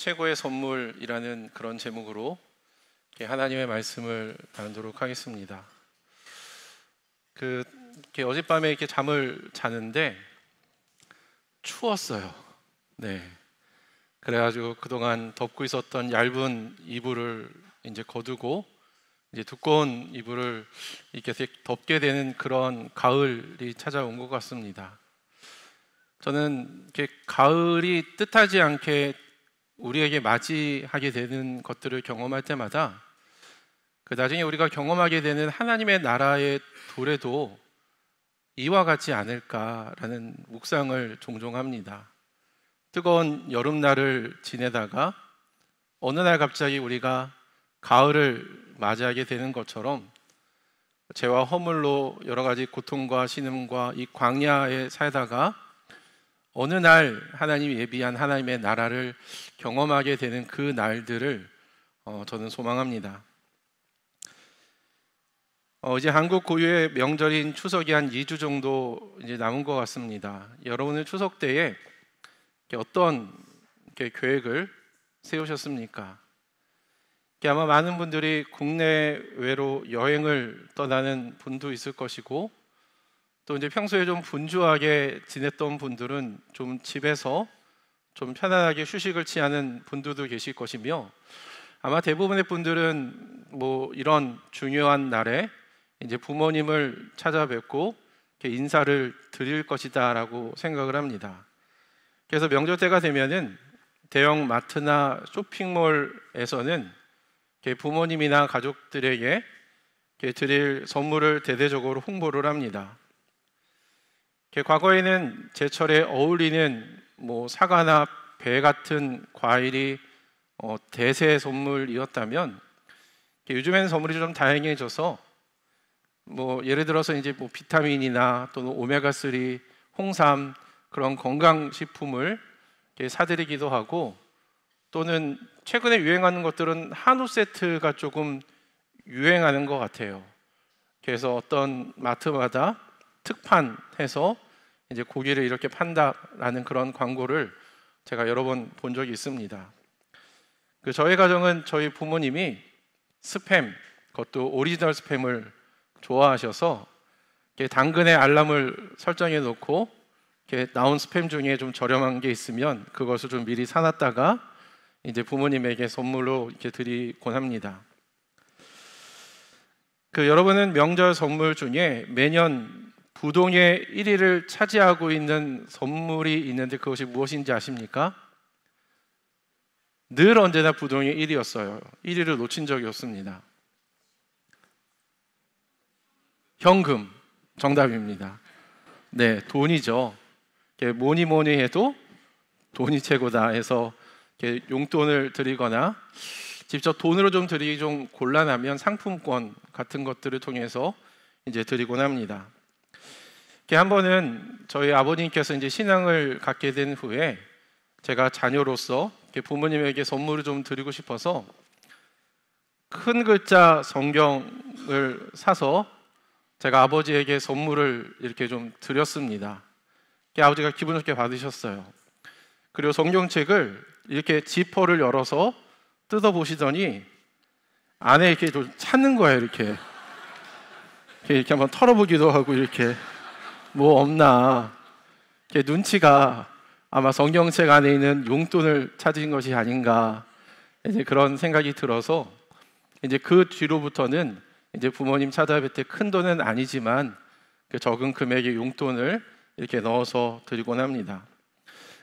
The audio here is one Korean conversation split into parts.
최고의 선물이라는 그런 제목으로 하나님의 말씀을 나누도록 하겠습니다. 어젯밤에 이렇게 잠을 자는데 추웠어요. 네. 그래가지고 그동안 덮고 있었던 얇은 이불을 이제 거두고 이제 두꺼운 이불을 이렇게 덮게 되는 그런 가을이 찾아온 것 같습니다. 저는 이렇게 가을이 뜻하지 않게 우리에게 맞이하게 되는 것들을 경험할 때마다 나중에 우리가 경험하게 되는 하나님의 나라의 도래도 이와 같지 않을까라는 묵상을 종종 합니다. 뜨거운 여름날을 지내다가 어느 날 갑자기 우리가 가을을 맞이하게 되는 것처럼 죄와 허물로 여러 가지 고통과 신음과 이 광야에 살다가 어느 날 하나님이 예비한 하나님의 나라를 경험하게 되는 그 날들을 저는 소망합니다. 이제 한국 고유의 명절인 추석이 한 2주 정도 이제 남은 것 같습니다. 여러분은 추석 때에 어떤 계획을 세우셨습니까? 아마 많은 분들이 국내외로 여행을 떠나는 분도 있을 것이고, 또 이제 평소에 좀 분주하게 지냈던 분들은 좀 집에서 좀 편안하게 휴식을 취하는 분들도 계실 것이며, 아마 대부분의 분들은 이런 중요한 날에 이제 부모님을 찾아뵙고 인사를 드릴 것이다라고 생각을 합니다. 그래서 명절 때가 되면은 대형 마트나 쇼핑몰에서는 부모님이나 가족들에게 드릴 선물을 대대적으로 홍보를 합니다. 과거에는 제철에 어울리는 사과나 배 같은 과일이 대세 선물이었다면, 요즘에는 선물이 좀 다양해져서 예를 들어서 이제 비타민이나 또는 오메가3, 홍삼 그런 건강식품을 사드리기도 하고, 또는 최근에 유행하는 것들은 한우 세트가 조금 유행하는 것 같아요. 그래서 어떤 마트마다 특판해서 이제 고기를 이렇게 판다라는 그런 광고를 제가 여러 번 본 적이 있습니다. 저희 가정은 저희 부모님이 스팸, 그것도 오리지널 스팸을 좋아하셔서 당근에 알람을 설정해 놓고 나온 스팸 중에 좀 저렴한 게 있으면 그것을 좀 미리 사놨다가 이제 부모님에게 선물로 이렇게 드리곤 합니다. 여러분은 명절 선물 중에 매년 부동의 1위를 차지하고 있는 선물이 있는데 그것이 무엇인지 아십니까? 늘 언제나 부동의 1위였어요. 1위를 놓친 적이 없습니다. 현금 정답입니다. 네, 돈이죠. 뭐니 해도 돈이 최고다 해서 용돈을 드리거나 직접 돈으로 좀 드리기 좀 곤란하면 상품권 같은 것들을 통해서 이제 드리곤 합니다. 한 번은 저희 아버님께서 이제 신앙을 갖게 된 후에 제가 자녀로서 부모님에게 선물을 좀 드리고 싶어서 큰 글자 성경을 사서 제가 아버지에게 선물을 이렇게 좀 드렸습니다. 아버지가 기분 좋게 받으셨어요. 그리고 성경책을 이렇게 지퍼를 열어서 뜯어보시더니 안에 이렇게 좀 찾는 거예요. 이렇게 한번 털어보기도 하고 이렇게 없나. 눈치가 아마 성경책 안에 있는 용돈을 찾은 것이 아닌가, 이제 그런 생각이 들어서 이제 그 뒤로부터는 이제 부모님 찾아뵐 때 큰 돈은 아니지만 적은 금액의 용돈을 이렇게 넣어서 드리곤 합니다.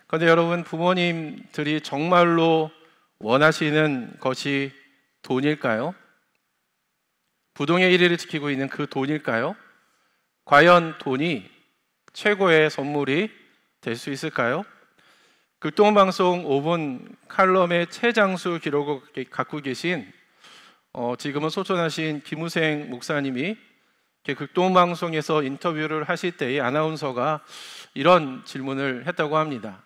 그런데 여러분, 부모님들이 정말로 원하시는 것이 돈일까요? 부동의 1위를 지키고 있는 그 돈일까요? 과연 돈이 최고의 선물이 될 수 있을까요? 극동방송 5분 칼럼의 최장수 기록을 갖고 계신 지금은 소천하신 김우생 목사님이 극동방송에서 인터뷰를 하실 때에 아나운서가 이런 질문을 했다고 합니다.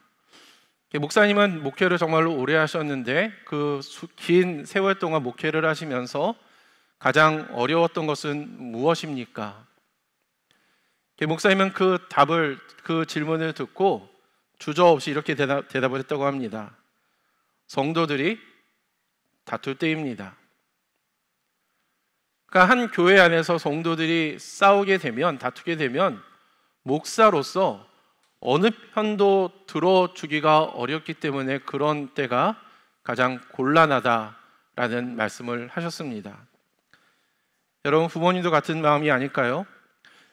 목사님은 목회를 정말로 오래 하셨는데 그 긴 세월 동안 목회를 하시면서 가장 어려웠던 것은 무엇입니까? 목사님은 그 질문을 듣고 주저없이 이렇게 대답을 했다고 합니다. 성도들이 다툴 때입니다. 그러니까 한 교회 안에서 성도들이 싸우게 되면, 다투게 되면 목사로서 어느 편도 들어주기가 어렵기 때문에 그런 때가 가장 곤란하다라는 말씀을 하셨습니다. 여러분, 부모님도 같은 마음이 아닐까요?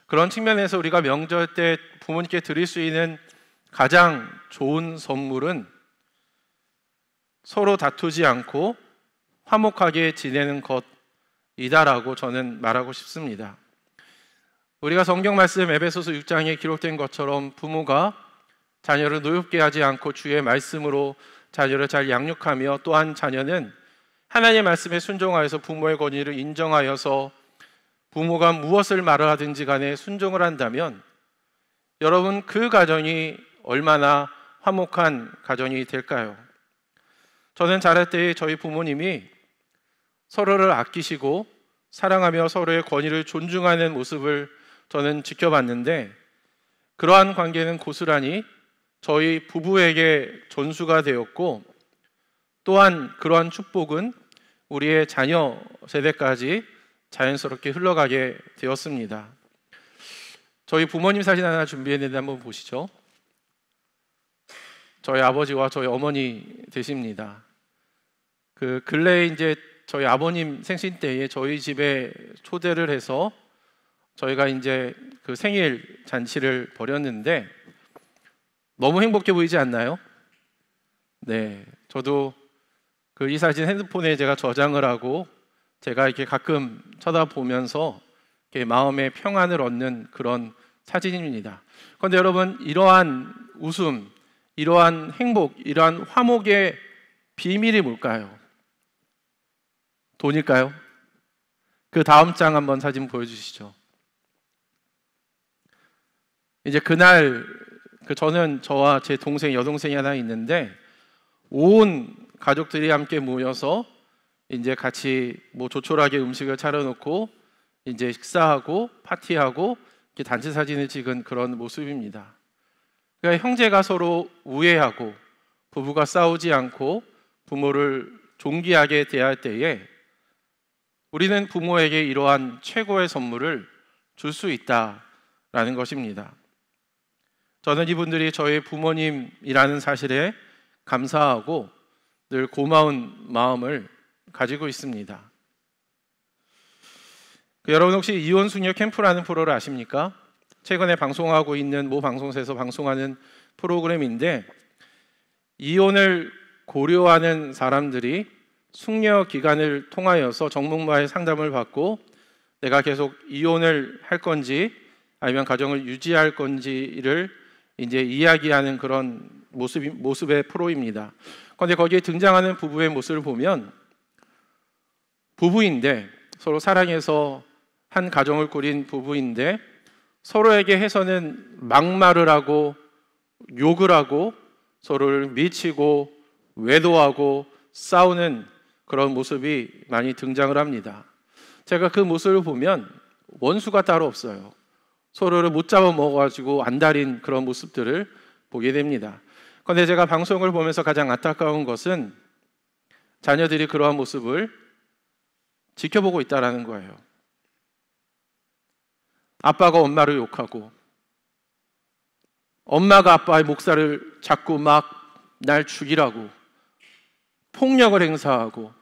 그런 측면에서 우리가 명절 때 부모님께 드릴 수 있는 가장 좋은 선물은 서로 다투지 않고 화목하게 지내는 것이다라고 저는 말하고 싶습니다. 우리가 성경 말씀 에베소서 6장에 기록된 것처럼 부모가 자녀를 노엽게 하지 않고 주의 말씀으로 자녀를 잘 양육하며, 또한 자녀는 하나님의 말씀에 순종하여서 부모의 권위를 인정하여서 부모가 무엇을 말을 하든지 간에 순종을 한다면 여러분, 그 가정이 얼마나 화목한 가정이 될까요? 저는 자랄 때 저희 부모님이 서로를 아끼시고 사랑하며 서로의 권위를 존중하는 모습을 저는 지켜봤는데, 그러한 관계는 고스란히 저희 부부에게 전수가 되었고, 또한 그러한 축복은 우리의 자녀 세대까지 자연스럽게 흘러가게 되었습니다. 저희 부모님 사진 하나 준비했는데 한번 보시죠. 저희 아버지와 저희 어머니 되십니다. 그 근래에 이제 저희 아버님 생신 때에 저희 집에 초대를 해서 저희가 이제 그 생일 잔치를 벌였는데 너무 행복해 보이지 않나요? 네, 저도 그 이 사진 핸드폰에 제가 저장을 하고 제가 이렇게 가끔 쳐다보면서 이렇게 마음의 평안을 얻는 그런 사진입니다. 그런데 여러분, 이러한 웃음, 이러한 행복, 이러한 화목의 비밀이 뭘까요? 돈일까요? 그 다음 장 한번 사진 보여주시죠. 이제 그날 저는 저와 제 동생, 여동생이 하나 있는데 온 가족들이 함께 모여서 이제 같이 뭐 조촐하게 음식을 차려놓고 이제 식사하고 파티하고 이렇게 단체 사진을 찍은 그런 모습입니다. 그러니까 형제가 서로 우애하고 부부가 싸우지 않고 부모를 존귀하게 대할 때에 우리는 부모에게 이러한 최고의 선물을 줄 수 있다라는 것입니다. 저는 이분들이 저의 부모님이라는 사실에 감사하고 늘 고마운 마음을 가지고 있습니다. 여러분, 혹시 이혼 숙녀 캠프라는 프로를 아십니까? 최근에 방송하고 있는 모 방송사에서 방송하는 프로그램인데, 이혼을 고려하는 사람들이 숙녀 기간을 통하여서 정목마의 상담을 받고 내가 계속 이혼을 할 건지 아니면 가정을 유지할 건지를 이제 이야기하는 그런 모습의 프로입니다. 그런데 거기에 등장하는 부부의 모습을 보면 부부인데, 서로 사랑해서 한 가정을 꾸린 부부인데 서로에게 해서는 막말을 하고 욕을 하고 서로를 미치고 외도하고 싸우는 그런 모습이 많이 등장을 합니다. 제가 그 모습을 보면 원수가 따로 없어요. 서로를 못 잡아먹어가지고 안달인 그런 모습들을 보게 됩니다. 그런데 제가 방송을 보면서 가장 안타까운 것은 자녀들이 그러한 모습을 지켜보고 있다는 거예요. 아빠가 엄마를 욕하고 엄마가 아빠의 목살을 잡고 막 날 죽이라고 폭력을 행사하고,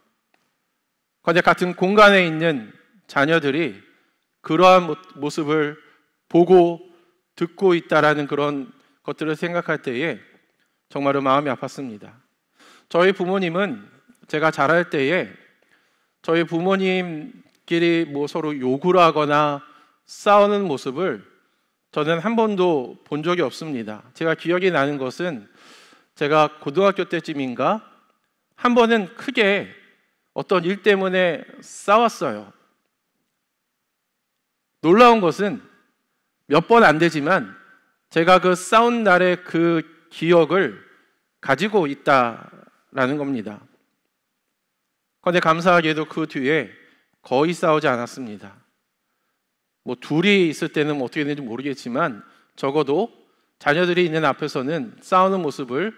그런데 같은 공간에 있는 자녀들이 그러한 모습을 보고 듣고 있다라는 그런 것들을 생각할 때에 정말로 마음이 아팠습니다. 저희 부모님은 제가 자랄 때에 저희 부모님끼리 뭐 서로 욕을 하거나 싸우는 모습을 저는 한 번도 본 적이 없습니다. 제가 기억이 나는 것은 제가 고등학교 때쯤인가 한 번은 크게 어떤 일 때문에 싸웠어요. 놀라운 것은 몇 번 안 되지만 제가 그 싸운 날의 그 기억을 가지고 있다라는 겁니다. 그런데 감사하게도 그 뒤에 거의 싸우지 않았습니다. 뭐 둘이 있을 때는 어떻게 되는지 모르겠지만 적어도 자녀들이 있는 앞에서는 싸우는 모습을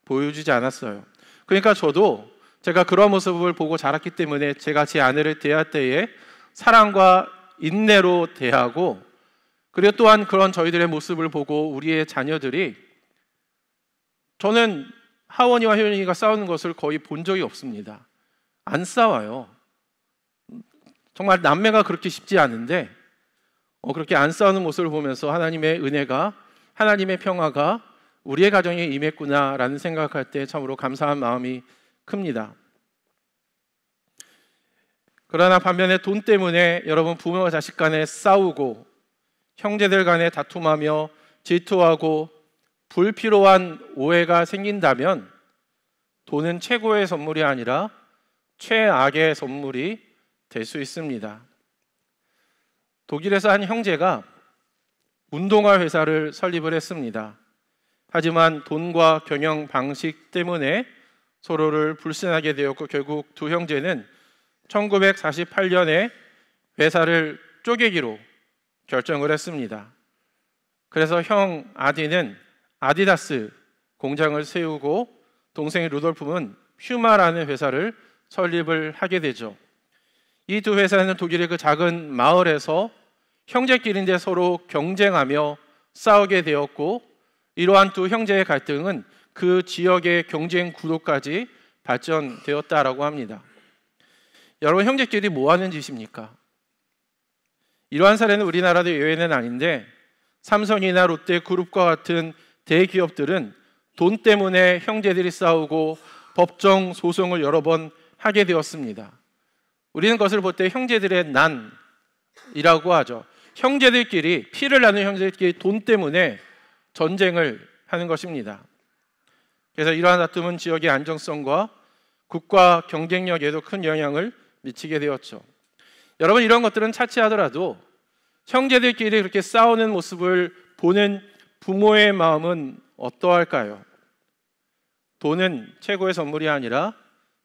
보여주지 않았어요. 그러니까 저도 제가 그런 모습을 보고 자랐기 때문에 제가 제 아내를 대할 때에 사랑과 인내로 대하고, 그리고 또한 그런 저희들의 모습을 보고 우리의 자녀들이, 저는 하원이와 효연이가 싸우는 것을 거의 본 적이 없습니다. 안 싸워요. 정말 남매가 그렇게 쉽지 않은데 그렇게 안 싸우는 모습을 보면서 하나님의 은혜가, 하나님의 평화가 우리의 가정에 임했구나라는 생각할 때 참으로 감사한 마음이 큽니다. 그러나 반면에 돈 때문에 여러분 부모와 자식 간에 싸우고 형제들 간에 다툼하며 질투하고 불필요한 오해가 생긴다면 돈은 최고의 선물이 아니라 최악의 선물이 될 수 있습니다. 독일에서 한 형제가 운동화 회사를 설립을 했습니다. 하지만 돈과 경영 방식 때문에 서로를 불신하게 되었고 결국 두 형제는 1948년에 회사를 쪼개기로 결정을 했습니다. 그래서 형 아디는 아디다스 공장을 세우고 동생 루돌프는 퓨마라는 회사를 설립을 하게 되죠. 이 두 회사는 독일의 그 작은 마을에서 형제끼리인데 서로 경쟁하며 싸우게 되었고, 이러한 두 형제의 갈등은 그 지역의 경쟁 구도까지 발전되었다라고 합니다. 여러분, 형제끼리 뭐 하는 짓입니까? 이러한 사례는 우리나라도 예외는 아닌데 삼성이나 롯데그룹과 같은 대기업들은 돈 때문에 형제들이 싸우고 법정 소송을 여러 번 하게 되었습니다. 우리는 그것을 볼 때 형제들의 난이라고 하죠. 형제들끼리, 피를 나눈 형제들끼리 돈 때문에 전쟁을 하는 것입니다. 그래서 이러한 다툼은 지역의 안정성과 국가 경쟁력에도 큰 영향을 미치게 되었죠. 여러분, 이런 것들은 차치하더라도 형제들끼리 그렇게 싸우는 모습을 보는 부모의 마음은 어떠할까요? 돈은 최고의 선물이 아니라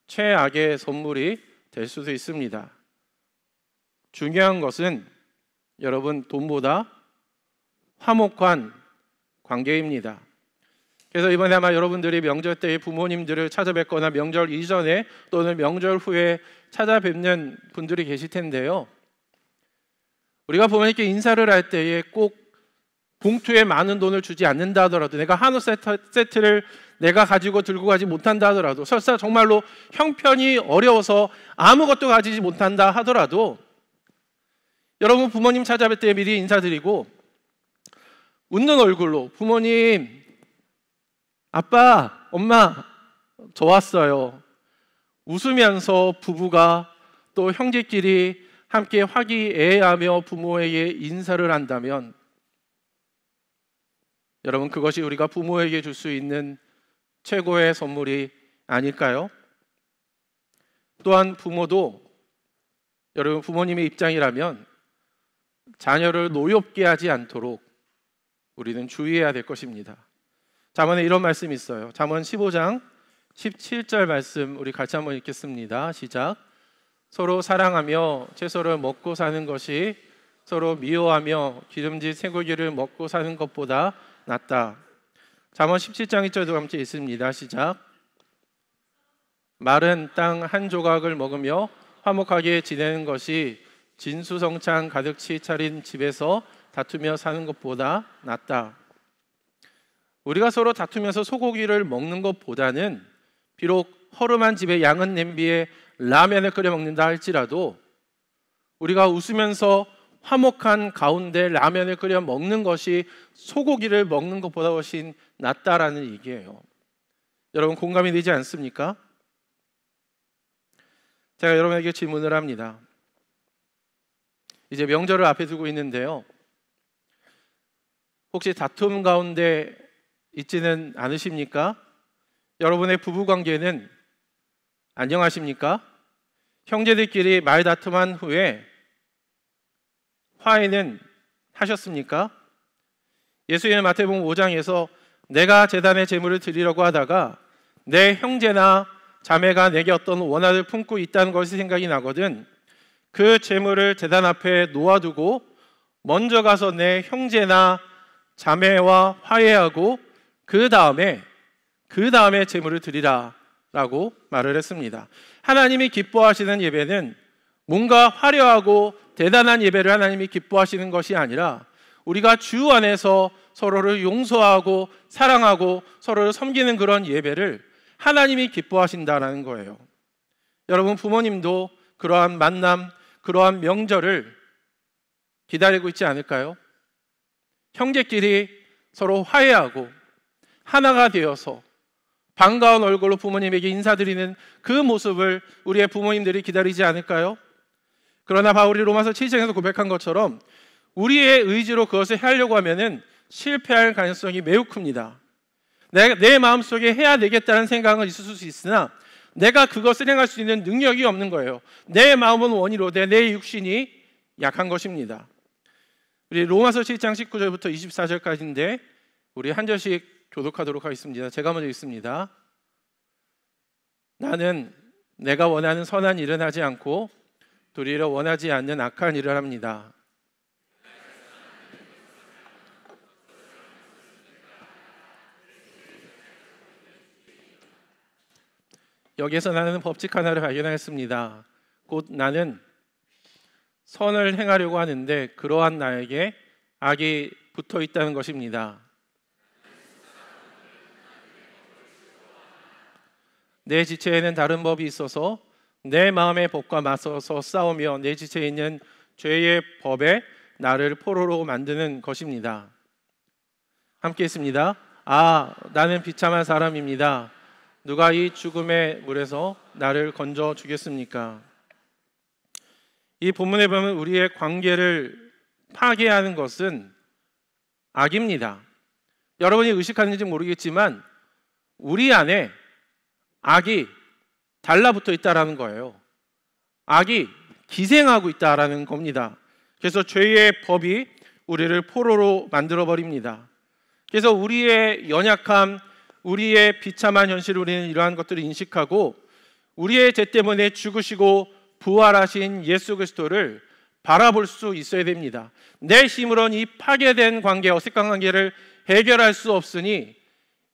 최악의 선물이 될 수도 있습니다. 중요한 것은 여러분, 돈보다 화목한 관계입니다. 그래서 이번에 아마 여러분들이 명절 때 부모님들을 찾아뵙거나 명절 이전에 또는 명절 후에 찾아뵙는 분들이 계실 텐데요. 우리가 부모님께 인사를 할 때에 꼭 봉투에 많은 돈을 주지 않는다 하더라도, 내가 한우 세트를 내가 가지고 들고 가지 못한다 하더라도, 설사 정말로 형편이 어려워서 아무것도 가지지 못한다 하더라도 여러분, 부모님 찾아뵐 때 미리 인사드리고 웃는 얼굴로 부모님, 아빠, 엄마, 저 왔어요. 웃으면서 부부가 또 형제끼리 함께 화기애애하며 부모에게 인사를 한다면 여러분, 그것이 우리가 부모에게 줄 수 있는 최고의 선물이 아닐까요? 또한 부모도 여러분, 부모님의 입장이라면 자녀를 노엽게 하지 않도록 우리는 주의해야 될 것입니다. 잠언에 이런 말씀이 있어요. 잠언 15장 17절 말씀 우리 같이 한번 읽겠습니다. 시작. 서로 사랑하며 채소를 먹고 사는 것이 서로 미워하며 기름진 쇠고기를 먹고 사는 것보다 낫다. 잠언 17장 1절도 함께 있습니다. 시작. 마른 땅 한 조각을 먹으며 화목하게 지내는 것이 진수성찬 가득 차린 집에서 다투며 사는 것보다 낫다. 우리가 서로 다투면서 소고기를 먹는 것보다는 비록 허름한 집에 양은 냄비에 라면을 끓여 먹는다 할지라도 우리가 웃으면서 화목한 가운데 라면을 끓여 먹는 것이 소고기를 먹는 것보다 훨씬 낫다라는 얘기예요. 여러분, 공감이 되지 않습니까? 제가 여러분에게 질문을 합니다. 이제 명절을 앞에 두고 있는데요, 혹시 다툼 가운데 있지는 않으십니까? 여러분의 부부관계는 안녕하십니까? 형제들끼리 말다툼한 후에 화해는 하셨습니까? 예수님은 마태복음 5장에서 내가 제단에 제물을 드리려고 하다가 내 형제나 자매가 내게 어떤 원한을 품고 있다는 것이 생각이 나거든 그 제물을 제단 앞에 놓아두고 먼저 가서 내 형제나 자매와 화해하고 그 다음에 제물을 드리라 라고 말을 했습니다. 하나님이 기뻐하시는 예배는 뭔가 화려하고 대단한 예배를 하나님이 기뻐하시는 것이 아니라 우리가 주 안에서 서로를 용서하고 사랑하고 서로를 섬기는 그런 예배를 하나님이 기뻐하신다는 거예요. 여러분, 부모님도 그러한 만남, 그러한 명절을 기다리고 있지 않을까요? 형제끼리 서로 화해하고 하나가 되어서 반가운 얼굴로 부모님에게 인사드리는 그 모습을 우리의 부모님들이 기다리지 않을까요? 그러나 바울이 로마서 7장에서 고백한 것처럼 우리의 의지로 그것을 하려고 하면은 실패할 가능성이 매우 큽니다. 내 마음속에 해야 되겠다는 생각은 있을 수 있으나 내가 그것을 행할 수 있는 능력이 없는 거예요. 내 마음은 원이로되 내 육신이 약한 것입니다. 우리 로마서 7장 19절부터 24절까지인데 우리 한 절씩 교독하도록 하겠습니다. 제가 먼저 읽습니다. 나는 내가 원하는 선한 일은 하지 않고 도리어 원하지 않는 악한 일을 합니다. 여기에서 나는 법칙 하나를 발견하였습니다. 곧 나는 선을 행하려고 하는데 그러한 나에게 악이 붙어 있다는 것입니다. 내 지체에는 다른 법이 있어서 내 마음의 법과 맞서서 싸우며 내 지체에 있는 죄의 법에 나를 포로로 만드는 것입니다. 함께 했습니다. 나는 비참한 사람입니다. 누가 이 죽음의 물에서 나를 건져 주겠습니까? 이 본문에 보면 우리의 관계를 파괴하는 것은 악입니다. 여러분이 의식하는지 모르겠지만 우리 안에 악이 달라붙어 있다라는 거예요. 악이 기생하고 있다라는 겁니다. 그래서 죄의 법이 우리를 포로로 만들어 버립니다. 그래서 우리의 연약함, 우리의 비참한 현실을 우리는 이러한 것들을 인식하고 우리의 죄 때문에 죽으시고 부활하신 예수 그리스도를 바라볼 수 있어야 됩니다. 내 힘으로는 이 파괴된 관계, 어색한 관계를 해결할 수 없으니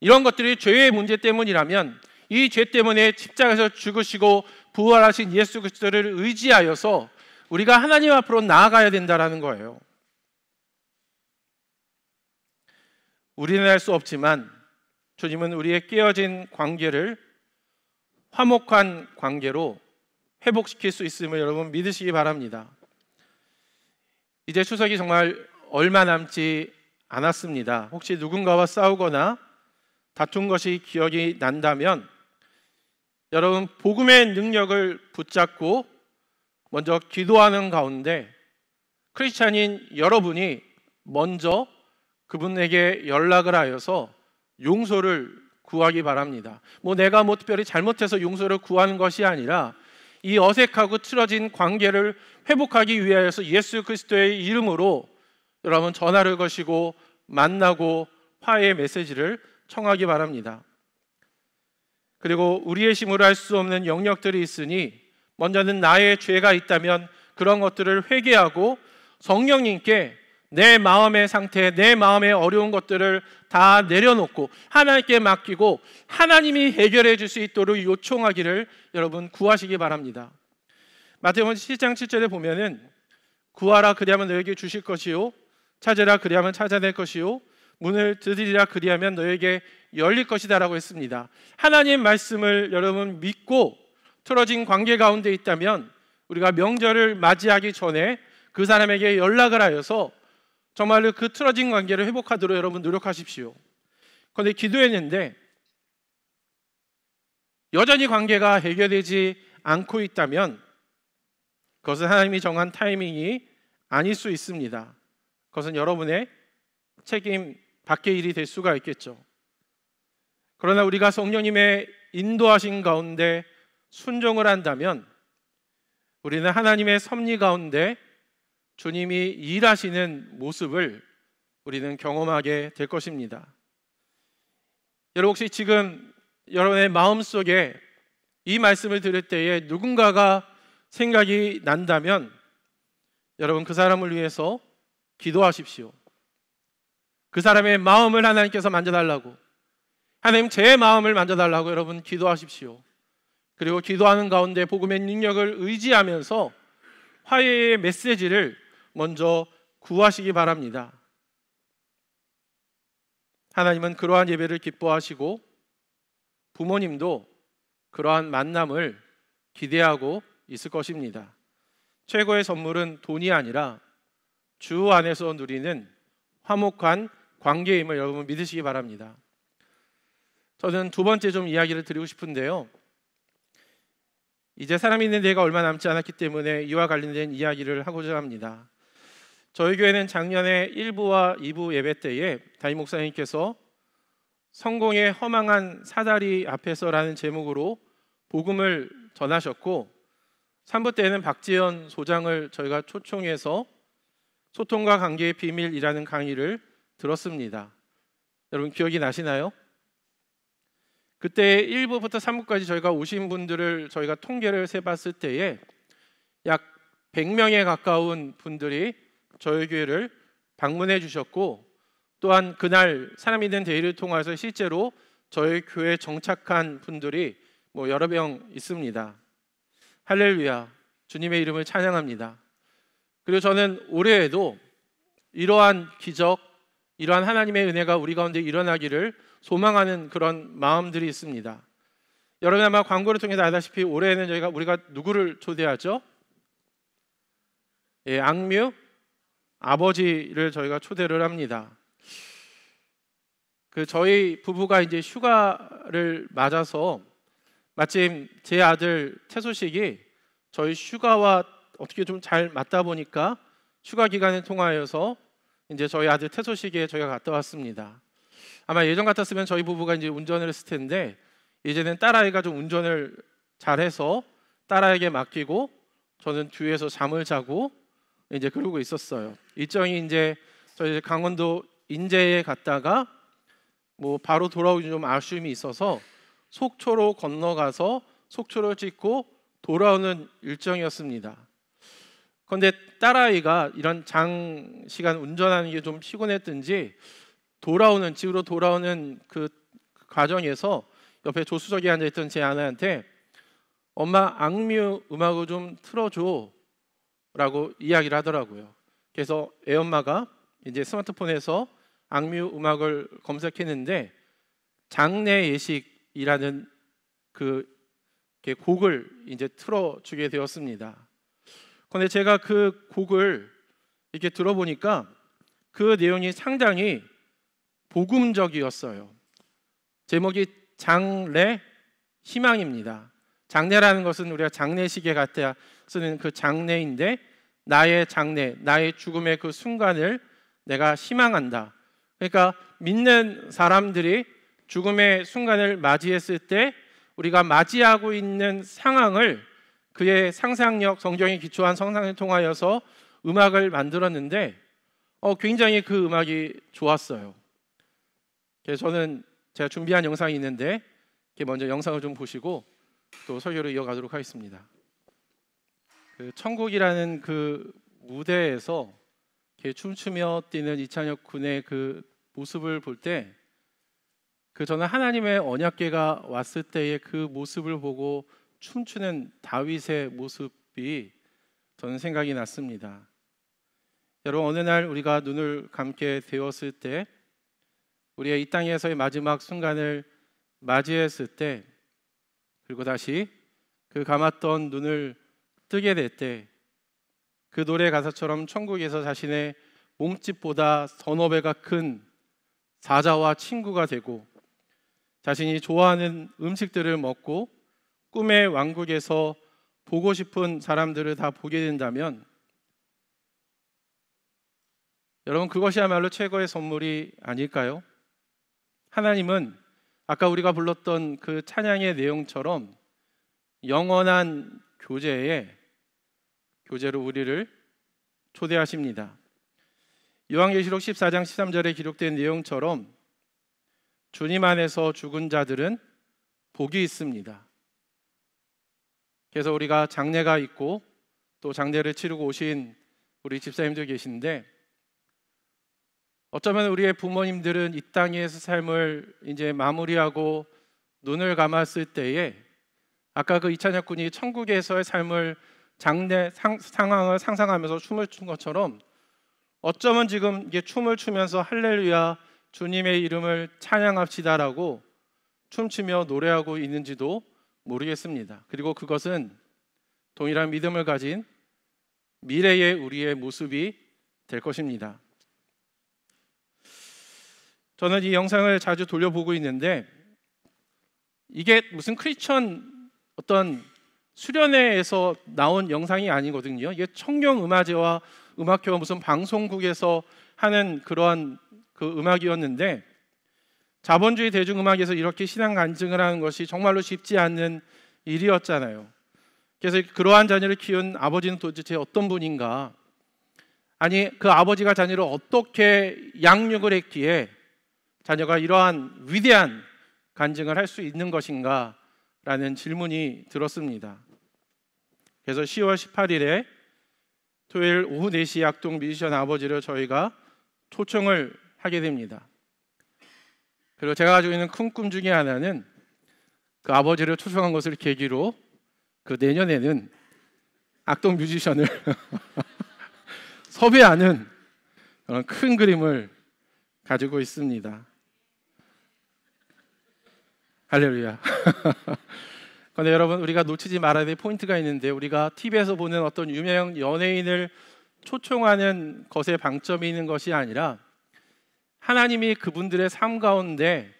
이런 것들이 죄의 문제 때문이라면 이 죄 때문에 십자가에서 죽으시고 부활하신 예수 그리스도를 의지하여서 우리가 하나님 앞으로 나아가야 된다는 거예요. 우리는 할 수 없지만 주님은 우리의 깨어진 관계를 화목한 관계로 회복시킬 수 있음을 여러분 믿으시기 바랍니다. 이제 추석이 정말 얼마 남지 않았습니다. 혹시 누군가와 싸우거나 다툰 것이 기억이 난다면 여러분 복음의 능력을 붙잡고 먼저 기도하는 가운데 크리스찬인 여러분이 먼저 그분에게 연락을 하여서 용서를 구하기 바랍니다. 내가 특별히 잘못해서 용서를 구하는 것이 아니라 이 어색하고 틀어진 관계를 회복하기 위하여서 예수 그리스도의 이름으로 여러분 전화를 거시고 만나고 화해의 메시지를 청하기 바랍니다. 그리고 우리의 힘으로 할 수 없는 영역들이 있으니 먼저는 나의 죄가 있다면 그런 것들을 회개하고 성령님께 내 마음의 상태, 내 마음의 어려운 것들을 다 내려놓고 하나님께 맡기고 하나님이 해결해 줄 수 있도록 요청하기를 여러분 구하시기 바랍니다. 마태복음 7장 7절에 보면은 구하라 그리하면 너에게 주실 것이요 찾으라 그리하면 찾아낼 것이요 문을 두드리라 그리하면 너에게 열릴 것이다라고 했습니다. 하나님 말씀을 여러분 믿고 틀어진 관계 가운데 있다면 우리가 명절을 맞이하기 전에 그 사람에게 연락을 하여서 정말로 그 틀어진 관계를 회복하도록 여러분 노력하십시오. 그런데 기도했는데 여전히 관계가 해결되지 않고 있다면 그것은 하나님이 정한 타이밍이 아닐 수 있습니다. 그것은 여러분의 책임 밖의 일이 될 수가 있겠죠. 그러나 우리가 성령님의 인도하신 가운데 순종을 한다면 우리는 하나님의 섭리 가운데 주님이 일하시는 모습을 우리는 경험하게 될 것입니다. 여러분 혹시 지금 여러분의 마음속에 이 말씀을 들을 때에 누군가가 생각이 난다면 여러분 그 사람을 위해서 기도하십시오. 그 사람의 마음을 하나님께서 만져달라고, 하나님 제 마음을 만져달라고 여러분 기도하십시오. 그리고 기도하는 가운데 복음의 능력을 의지하면서 화해의 메시지를 먼저 구하시기 바랍니다. 하나님은 그러한 예배를 기뻐하시고 부모님도 그러한 만남을 기대하고 있을 것입니다. 최고의 선물은 돈이 아니라 주 안에서 누리는 화목한 관계임을 여러분 믿으시기 바랍니다. 저는 두 번째 좀 이야기를 드리고 싶은데요. 이제 사람이 있는 데가 얼마 남지 않았기 때문에 이와 관련된 이야기를 하고자 합니다. 저희 교회는 작년에 1부와 2부 예배 때에 담임 목사님께서 성공의 허망한 사다리 앞에서라는 제목으로 복음을 전하셨고, 3부 때에는 박지연 소장을 저희가 초청해서 소통과 관계의 비밀이라는 강의를 들었습니다. 여러분 기억이 나시나요? 그때 1부부터 3부까지 저희가 오신 분들을 저희가 통계를 세봤을 때에 약 100명에 가까운 분들이 저희 교회를 방문해 주셨고, 또한 그날 사람 있는 데이를 통해서 실제로 저희 교회에 정착한 분들이 여러 명 있습니다. 할렐루야, 주님의 이름을 찬양합니다. 그리고 저는 올해에도 이러한 기적, 이러한 하나님의 은혜가 우리 가운데 일어나기를 소망하는 그런 마음들이 있습니다. 여러분 아마 광고를 통해서 알다시피 올해에는 우리가 누구를 초대하죠? 악뮤 아버지를 저희가 초대를 합니다. 저희 부부가 이제 휴가를 맞아서 마침 제 아들 태소식이 저희 휴가와 어떻게 좀 잘 맞다 보니까 휴가 기간을 통하여서 이제 저희 아들 태소식에 저희가 갔다 왔습니다. 아마 예전 같았으면 저희 부부가 이제 운전을 했을 텐데 이제는 딸아이가 좀 운전을 잘해서 딸아이에게 맡기고 저는 뒤에서 잠을 자고 이제 그러고 있었어요. 일정이 이제 저희 강원도 인제에 갔다가 바로 돌아오기 좀 아쉬움이 있어서 속초로 건너가서 속초를 찍고 돌아오는 일정이었습니다. 그런데 딸아이가 이런 장시간 운전하는 게 좀 피곤했든지 집으로 돌아오는 그 과정에서 옆에 조수석에 앉아있던 제 아내한테 엄마 악뮤 음악을 좀 틀어줘 라고 이야기를 하더라고요. 그래서 애엄마가 이제 스마트폰에서 악뮤 음악을 검색했는데 장례 예식이라는 그 곡을 이제 틀어주게 되었습니다. 그런데 제가 그 곡을 이렇게 들어보니까 그 내용이 상당히 복음적이었어요. 제목이 장례 희망입니다. 장례라는 것은 우리가 장례식에 갖다 쓰는 그 장례인데 나의 장례, 나의 죽음의 그 순간을 내가 희망한다. 그러니까 믿는 사람들이 죽음의 순간을 맞이했을 때 우리가 맞이하고 있는 상황을 그의 상상력, 성경에 기초한 상상을 통하여서 음악을 만들었는데 굉장히 그 음악이 좋았어요. 그래서 저는 제가 준비한 영상이 있는데 먼저 영상을 좀 보시고 또 설교를 이어가도록 하겠습니다. 천국이라는 그 무대에서 춤추며 뛰는 이찬혁 군의 그 모습을 볼 때 저는 하나님의 언약궤가 왔을 때의 그 모습을 보고 춤추는 다윗의 모습이 저는 생각이 났습니다. 여러분 어느 날 우리가 눈을 감게 되었을 때 우리의 이 땅에서의 마지막 순간을 맞이했을 때 그리고 다시 그 감았던 눈을 뜨게 될 때 그 노래 가사처럼 천국에서 자신의 몸집보다 서너 배가 큰 사자와 친구가 되고 자신이 좋아하는 음식들을 먹고 꿈의 왕국에서 보고 싶은 사람들을 다 보게 된다면 여러분 그것이야말로 최고의 선물이 아닐까요? 하나님은 아까 우리가 불렀던 그 찬양의 내용처럼 영원한 교제로 우리를 초대하십니다. 요한계시록 14장 13절에 기록된 내용처럼 주님 안에서 죽은 자들은 복이 있습니다. 그래서 우리가 장례가 있고 또 장례를 치르고 오신 우리 집사님들 계신데 어쩌면 우리의 부모님들은 이 땅에서 삶을 이제 마무리하고 눈을 감았을 때에 아까 그 이찬혁 군이 천국에서의 삶을 상황을 상상하면서 춤을 춘 것처럼 어쩌면 지금 이게 춤을 추면서 할렐루야 주님의 이름을 찬양합시다라고 춤추며 노래하고 있는지도 모르겠습니다. 그리고 그것은 동일한 믿음을 가진 미래의 우리의 모습이 될 것입니다. 저는 이 영상을 자주 돌려보고 있는데 이게 무슨 크리스천 어떤 수련회에서 나온 영상이 아니거든요. 이게 청룡음악제와 음악회와 무슨 방송국에서 하는 그러한 그 음악이었는데 자본주의 대중음악에서 이렇게 신앙 간증을 하는 것이 정말로 쉽지 않는 일이었잖아요. 그래서 그러한 자녀를 키운 아버지는 도대체 어떤 분인가? 아니 그 아버지가 자녀를 어떻게 양육을 했기에 자녀가 이러한 위대한 간증을 할 수 있는 것인가? 라는 질문이 들었습니다. 그래서 10월 18일에 토요일 오후 4시 악동 뮤지션 아버지를 저희가 초청을 하게 됩니다. 그리고 제가 가지고 있는 큰 꿈 중에 하나는 그 아버지를 초청한 것을 계기로 그 내년에는 악동 뮤지션을 섭외하는 그런 큰 그림을 가지고 있습니다. 할렐루야. 그런데 여러분 우리가 놓치지 말아야 될 포인트가 있는데 우리가 TV에서 보는 어떤 유명 연예인을 초청하는 것에 방점이 있는 것이 아니라 하나님이 그분들의 삶 가운데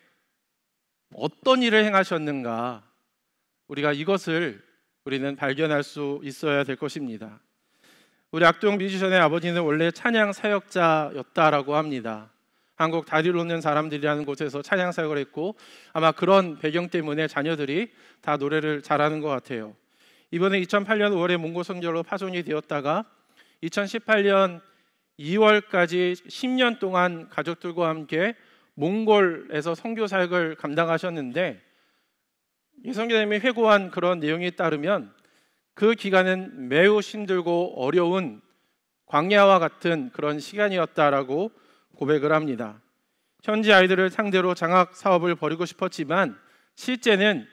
어떤 일을 행하셨는가 우리가 이것을 우리는 발견할 수 있어야 될 것입니다. 우리 악동 뮤지션의 아버지는 원래 찬양 사역자였다라고 합니다. 한국 다리를 놓는 사람들이라는 곳에서 찬양 사역을 했고 아마 그런 배경 때문에 자녀들이 다 노래를 잘하는 것 같아요. 이번에 2008년 5월에 몽골 선교로 파송이 되었다가 2018년 2월까지 10년 동안 가족들과 함께 몽골에서 선교 사역을 감당하셨는데 이 선교사님이 회고한 그런 내용에 따르면 그 기간은 매우 힘들고 어려운 광야와 같은 그런 시간이었다라고 고백을 합니다. 현지 아이들을 상대로 장학 사업을 벌이고 싶었지만 실제는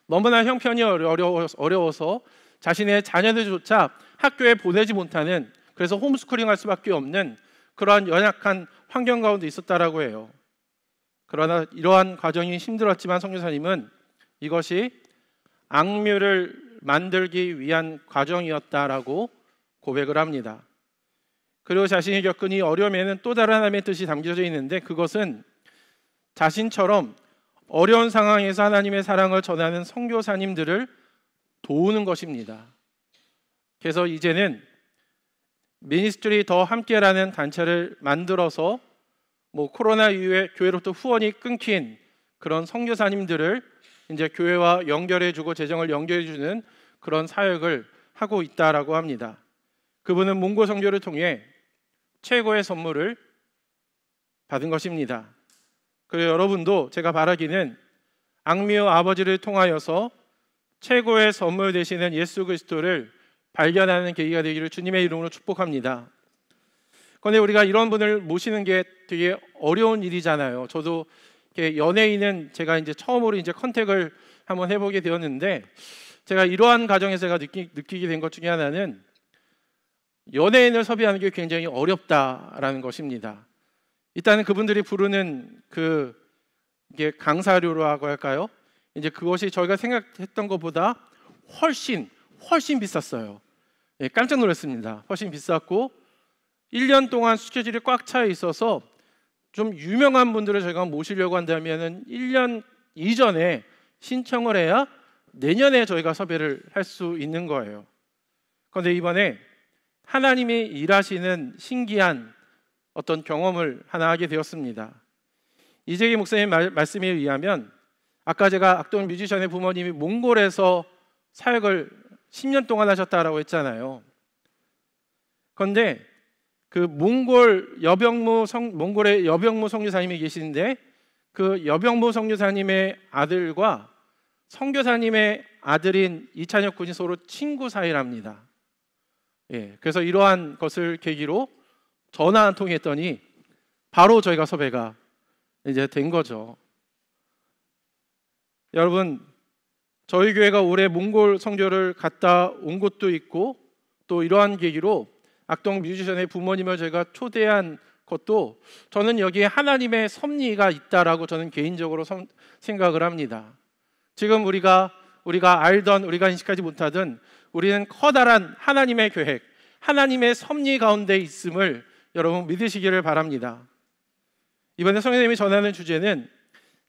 너무나 형편이 어려워서 자신의 자녀들조차 학교에 보내지 못하는 그래서 홈스쿨링 할 수밖에 없는 그러한 연약한 환경 가운데 있었다라고 해요. 그러나 이러한 과정이 힘들었지만 선교사님은 이것이 악뮤를 만들기 위한 과정이었다라고 고백을 합니다. 그리고 자신이 겪은 이 어려움에는 또 다른 하나님의 뜻이 담겨져 있는데 그것은 자신처럼 어려운 상황에서 하나님의 사랑을 전하는 선교사님들을 도우는 것입니다. 그래서 이제는 미니스트리 더 함께라는 단체를 만들어서 코로나 이후에 교회로부터 후원이 끊긴 그런 선교사님들을 이제 교회와 연결해주고 재정을 연결해주는 그런 사역을 하고 있다라고 합니다. 그분은 몽골 선교를 통해 최고의 선물을 받은 것입니다. 그리고 여러분도 제가 바라기는 악미의 아버지를 통하여서 최고의 선물 되시는 예수 그리스도를 발견하는 계기가 되기를 주님의 이름으로 축복합니다. 그런데 우리가 이런 분을 모시는 게 되게 어려운 일이잖아요. 저도 연예인은 제가 이제 처음으로 이제 컨택을 한번 해보게 되었는데 제가 이러한 과정에서 제가 느끼게 된 것 중에 하나는 연예인을 섭외하는 게 굉장히 어렵다라는 것입니다. 일단은 그분들이 부르는 이게 강사료라고 할까요? 이제 그것이 저희가 생각했던 것보다 훨씬 비쌌어요. 예, 깜짝 놀랐습니다. 훨씬 비쌌고 1년 동안 스케줄이 꽉 차 있어서 좀 유명한 분들을 저희가 모시려고 한다면은 1년 이전에 신청을 해야 내년에 저희가 섭외를 할 수 있는 거예요. 그런데 이번에 하나님이 일하시는 신기한 어떤 경험을 하나 하게 되었습니다. 이재기 목사님 말씀에 의하면 아까 제가 악동 뮤지션의 부모님이 몽골에서 사역을 10년 동안 하셨다라고 했잖아요. 그런데 그 몽골의 여병무 선교사님이 계시는데 그 여병무 선교사님의 아들과 선교사님의 아들인 이찬혁 군이 서로 친구 사이랍니다. 예, 그래서 이러한 것을 계기로 전화 한 통 했더니 바로 저희가 섭외가 이제 된 거죠. 여러분 저희 교회가 올해 몽골 선교를 갔다 온 것도 있고, 또 이러한 계기로 악동 뮤지션의 부모님을 제가 초대한 것도 저는 여기에 하나님의 섭리가 있다라고 저는 개인적으로 생각을 합니다. 지금 우리가 알던, 우리가 인식하지 못하던 우리는 커다란 하나님의 계획, 하나님의 섭리 가운데 있음을 여러분 믿으시기를 바랍니다. 이번에 성령님이 전하는 주제는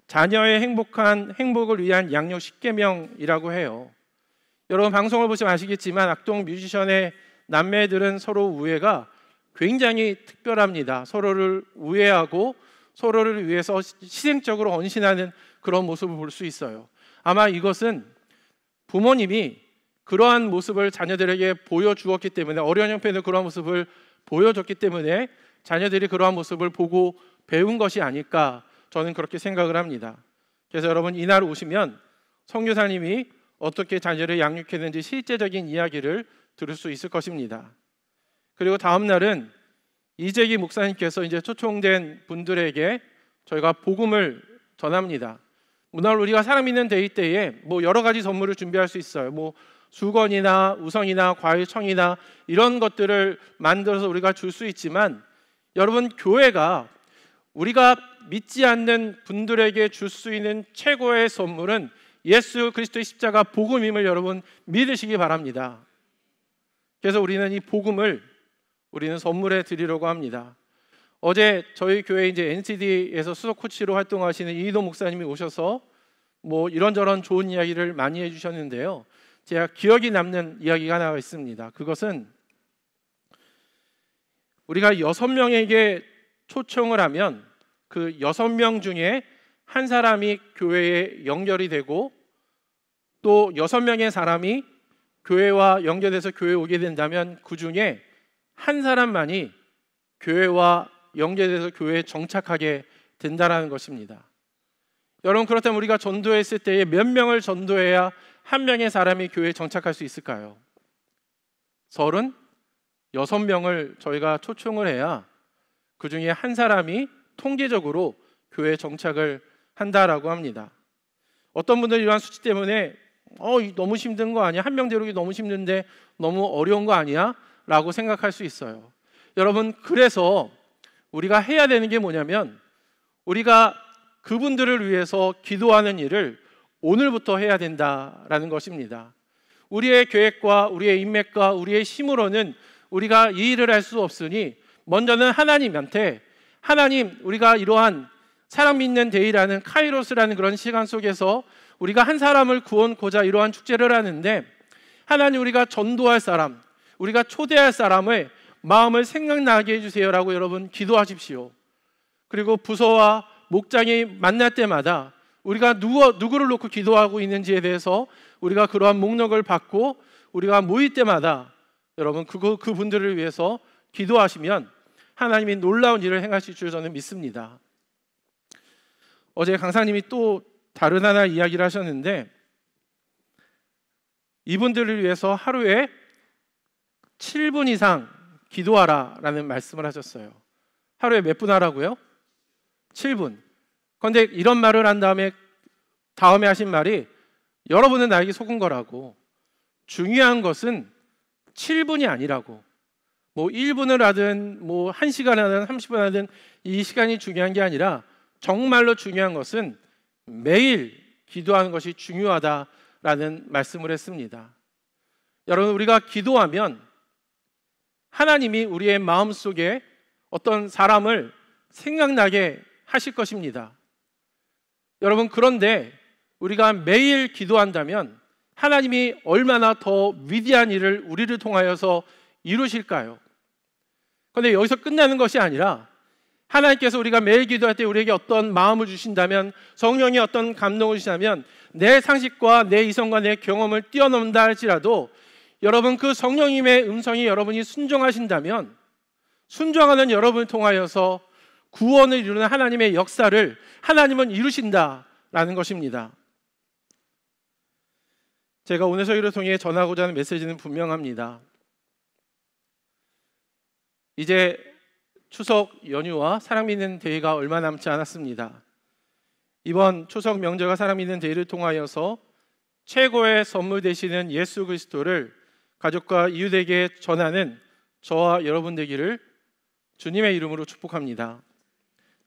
자녀의 행복을 위한 양육 10계명이라고 해요. 여러분 방송을 보시면 아시겠지만 악동 뮤지션의 남매들은 서로 우애가 굉장히 특별합니다. 서로를 우애하고 서로를 위해서 희생적으로 헌신하는 그런 모습을 볼 수 있어요. 아마 이것은 부모님이 그러한 모습을 자녀들에게 보여주었기 때문에, 어려운 형편에서 그러한 모습을 보여줬기 때문에 자녀들이 그러한 모습을 보고 배운 것이 아닐까, 저는 그렇게 생각을 합니다. 그래서 여러분 이날 오시면 선교사님이 어떻게 자녀를 양육했는지 실제적인 이야기를 들을 수 있을 것입니다. 그리고 다음 날은 이재기 목사님께서 이제 초청된 분들에게 저희가 복음을 전합니다. 오늘 우리가 사랑 믿는 데이 때에 뭐 여러 가지 선물을 준비할 수 있어요. 뭐 수건이나 우성이나 과일청이나 이런 것들을 만들어서 우리가 줄 수 있지만, 여러분 교회가 우리가 믿지 않는 분들에게 줄 수 있는 최고의 선물은 예수 그리스도의 십자가 복음임을 여러분 믿으시기 바랍니다. 그래서 우리는 이 복음을 선물해 드리려고 합니다. 어제 저희 교회 이제 NCD에서 수석 코치로 활동하시는 이희도 목사님이 오셔서 뭐 이런저런 좋은 이야기를 많이 해주셨는데요. 제가 기억이 남는 이야기가 하나 있습니다. 그것은 우리가 6명에게 초청을 하면 그 6명 중에 한 사람이 교회에 연결이 되고, 또 6명의 사람이 교회와 연결돼서 교회에 오게 된다면 그 중에 한 사람만이 교회와 연결돼서 교회에 정착하게 된다는 것입니다. 여러분, 그렇다면 우리가 전도했을 때에 몇 명을 전도해야 한 명의 사람이 교회에 정착할 수 있을까요? 36명을 저희가 초청을 해야 그 중에 한 사람이 통계적으로 교회에 정착을 한다라고 합니다. 어떤 분들이 이러한 수치 때문에 너무 힘든 거 아니야? 한 명 데려오기 너무 힘든데 너무 어려운 거 아니야? 라고 생각할 수 있어요. 여러분, 그래서 우리가 해야 되는 게 뭐냐면, 우리가 그분들을 위해서 기도하는 일을 오늘부터 해야 된다라는 것입니다. 우리의 계획과 우리의 인맥과 우리의 힘으로는 우리가 이 일을 할 수 없으니 먼저는 하나님한테, 하나님, 우리가 이러한 사랑 믿는 데이라는 카이로스라는 그런 시간 속에서 우리가 한 사람을 구원코자 이러한 축제를 하는데, 하나님, 우리가 전도할 사람, 우리가 초대할 사람의 마음을 생각나게 해주세요라고 여러분 기도하십시오. 그리고 부서와 목장이 만날 때마다 우리가 누구를 놓고 기도하고 있는지에 대해서 우리가 그러한 목록을 받고 우리가 모일 때마다 여러분 그분들을 위해서 기도하시면 하나님이 놀라운 일을 행하실 줄 저는 믿습니다. 어제 강사님이 또 다른 하나 이야기를 하셨는데, 이분들을 위해서 하루에 7분 이상 기도하라라는 말씀을 하셨어요. 하루에 몇 분 하라고요? 7분. 그런데 이런 말을 한 다음에 하신 말이, 여러분은 나에게 속은 거라고. 중요한 것은 7분이 아니라고. 뭐 1분을 하든 뭐 1시간 하든 30분 하든 이 시간이 중요한 게 아니라 정말로 중요한 것은 매일 기도하는 것이 중요하다라는 말씀을 했습니다. 여러분, 우리가 기도하면 하나님이 우리의 마음속에 어떤 사람을 생각나게 하실 것입니다. 여러분, 그런데 우리가 매일 기도한다면 하나님이 얼마나 더 위대한 일을 우리를 통하여서 이루실까요? 그런데 여기서 끝나는 것이 아니라 하나님께서 우리가 매일 기도할 때 우리에게 어떤 마음을 주신다면, 성령이 어떤 감동을 주신다면, 내 상식과 내 이성과 내 경험을 뛰어넘는다 할지라도 여러분 그 성령님의 음성이 여러분이 순종하신다면, 순종하는 여러분을 통하여서 구원을 이루는 하나님의 역사를 하나님은 이루신다라는 것입니다. 제가 오늘 설교를 통해 전하고자 하는 메시지는 분명합니다. 이제 추석 연휴와 사랑 믿는 데이가 얼마 남지 않았습니다. 이번 추석 명절과 사랑 믿는 데이를 통하여서 최고의 선물 되시는 예수 그리스도를 가족과 이웃에게 전하는 저와 여러분 되기를 주님의 이름으로 축복합니다.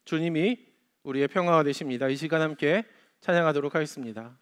주님이 우리의 평화가 되십니다. 이 시간 함께 찬양하도록 하겠습니다.